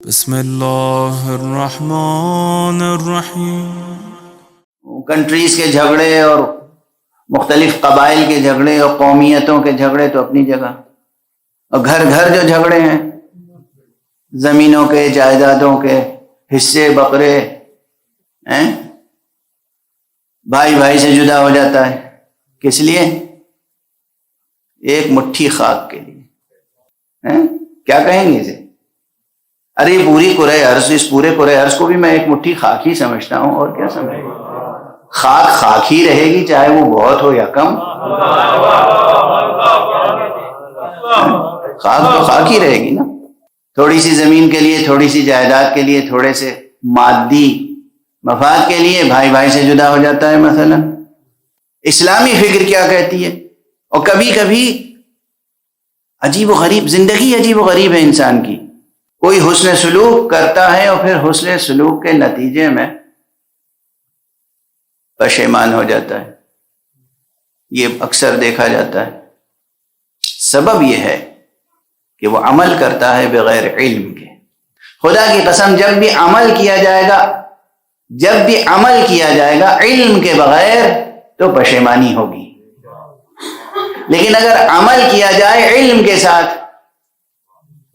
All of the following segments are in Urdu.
بسم اللہ الرحمن الرحیم۔ کنٹریز کے جھگڑے اور مختلف قبائل کے جھگڑے اور قومیتوں کے جھگڑے تو اپنی جگہ، اور گھر گھر جو جھگڑے ہیں، زمینوں کے، جائیدادوں کے، حصے بقرے ہیں، بھائی بھائی سے جدا ہو جاتا ہے، کس لیے؟ ایک مٹھی خاک کے لیے۔ کیا کہیں گے اسے؟ ارے پوری کرۂ ارض، اس پورے کرۂ ارض کو بھی میں ایک مٹھی خاک ہی سمجھتا ہوں، اور کیا سمجھیں؟ خاک خاک ہی رہے گی، چاہے وہ بہت ہو یا کم، خاک تو خاک ہی رہے گی نا۔ تھوڑی سی زمین کے لیے، تھوڑی سی جائیداد کے لیے، تھوڑے سے مادی مفاد کے لیے بھائی بھائی سے جدا ہو جاتا ہے مثلا۔ اسلامی فکر کیا کہتی ہے؟ اور کبھی کبھی عجیب و غریب زندگی، عجیب و غریب ہے انسان کی۔ کوئی حسن سلوک کرتا ہے اور پھر حسن سلوک کے نتیجے میں پشیمان ہو جاتا ہے، یہ اکثر دیکھا جاتا ہے۔ سبب یہ ہے کہ وہ عمل کرتا ہے بغیر علم کے۔ خدا کی قسم، جب بھی عمل کیا جائے گا علم کے بغیر تو پشیمانی ہوگی، لیکن اگر عمل کیا جائے علم کے ساتھ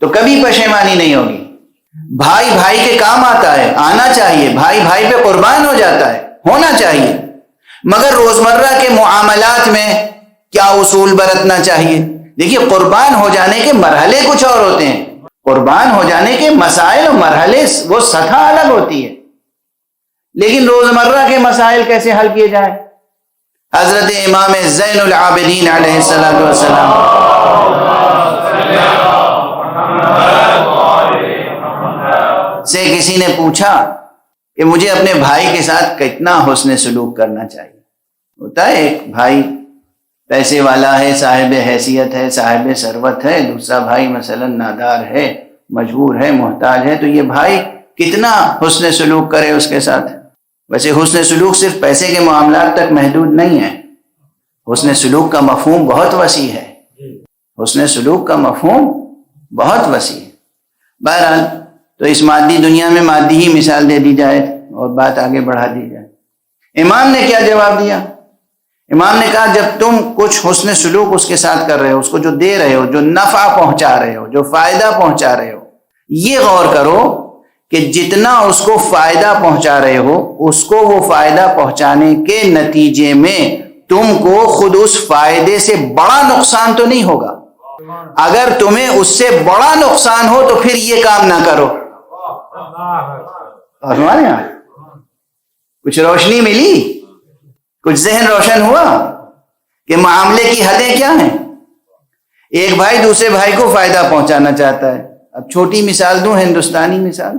تو کبھی پشیمانی نہیں ہوگی۔ بھائی بھائی کے کام آتا ہے، آنا چاہیے، بھائی بھائی پہ قربان ہو جاتا ہے، ہونا چاہیے، مگر روزمرہ کے معاملات میں کیا اصول برتنا چاہیے؟ دیکھیے، قربان ہو جانے کے مرحلے کچھ اور ہوتے ہیں، قربان ہو جانے کے مسائل و مرحلے، وہ سطح الگ ہوتی ہے، لیکن روزمرہ کے مسائل کیسے حل کیے جائیں؟ حضرت امام زین العابدین علیہ السلام سے کسی نے پوچھا کہ مجھے اپنے بھائی کے ساتھ کتنا حسن سلوک کرنا چاہیے۔ ہوتا ہے ایک بھائی پیسے والا ہے، صاحب حیثیت ہے، صاحب ثروت ہے، دوسرا بھائی مثلا نادار ہے، مجبور ہے، محتاج ہے، تو یہ بھائی کتنا حسن سلوک کرے اس کے ساتھ۔ ویسے حسن سلوک صرف پیسے کے معاملات تک محدود نہیں ہے، حسن سلوک کا مفہوم بہت وسیع ہے، حسن سلوک کا مفہوم بہت وسیع ہے۔ بہرحال تو اس مادی دنیا میں مادی ہی مثال دے دی جائے اور بات آگے بڑھا دی جائے۔ امام نے کیا جواب دیا؟ امام نے کہا، جب تم کچھ حسن سلوک اس کے ساتھ کر رہے ہو، اس کو جو دے رہے ہو، جو نفع پہنچا رہے ہو، جو فائدہ پہنچا رہے ہو، یہ غور کرو کہ جتنا اس کو فائدہ پہنچا رہے ہو، اس کو وہ فائدہ پہنچانے کے نتیجے میں تم کو خود اس فائدے سے بڑا نقصان تو نہیں ہوگا۔ اگر تمہیں اس سے بڑا نقصان ہو تو پھر یہ کام نہ کرو۔ اور ہمارے یہاں کچھ روشنی ملی، کچھ ذہن روشن ہوا کہ معاملے کی حدیں کیا ہیں۔ ایک بھائی دوسرے بھائی کو فائدہ پہنچانا چاہتا ہے، اب چھوٹی مثال دوں، ہندوستانی مثال،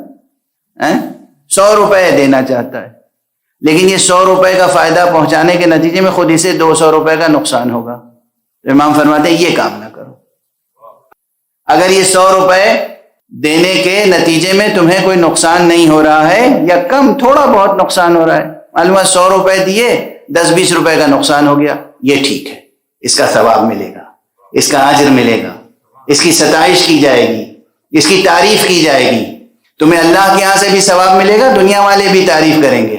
100 روپے دینا چاہتا ہے، لیکن یہ 100 روپے کا فائدہ پہنچانے کے نتیجے میں خود اسے 200 روپے کا نقصان ہوگا۔ تو امام فرماتے ہیں یہ کام نہ کرو۔ اگر یہ 100 روپے دینے کے نتیجے میں تمہیں کوئی نقصان نہیں ہو رہا ہے، یا کم تھوڑا بہت نقصان ہو رہا ہے، معلوم ہے 100 روپے دیے 10-20 روپے کا نقصان ہو گیا، یہ ٹھیک ہے، اس کا ثواب ملے گا، اس کا اجر ملے گا، اس کی ستائش کی جائے گی، اس کی تعریف کی جائے گی، تمہیں اللہ کے ہاں سے بھی ثواب ملے گا، دنیا والے بھی تعریف کریں گے۔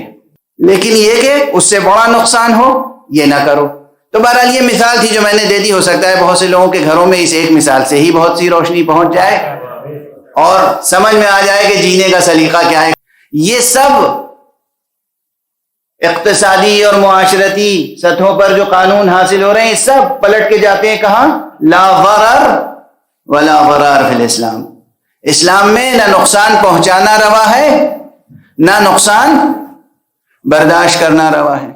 لیکن یہ کہ اس سے بڑا نقصان ہو، یہ نہ کرو۔ تو بہرحال یہ مثال تھی جو میں نے دے دی، ہو سکتا ہے بہت سے لوگوں کے گھروں میں اس ایک مثال سے ہی بہت سی روشنی پہنچ جائے اور سمجھ میں آ جائے کہ جینے کا سلیقہ کیا ہے۔ یہ سب اقتصادی اور معاشرتی سطحوں پر جو قانون حاصل ہو رہے ہیں، سب پلٹ کے جاتے ہیں کہاں؟ لا ضرر ولا ضرار فی الاسلام۔ اسلام میں نہ نقصان پہنچانا روا ہے، نہ نقصان برداشت کرنا روا ہے۔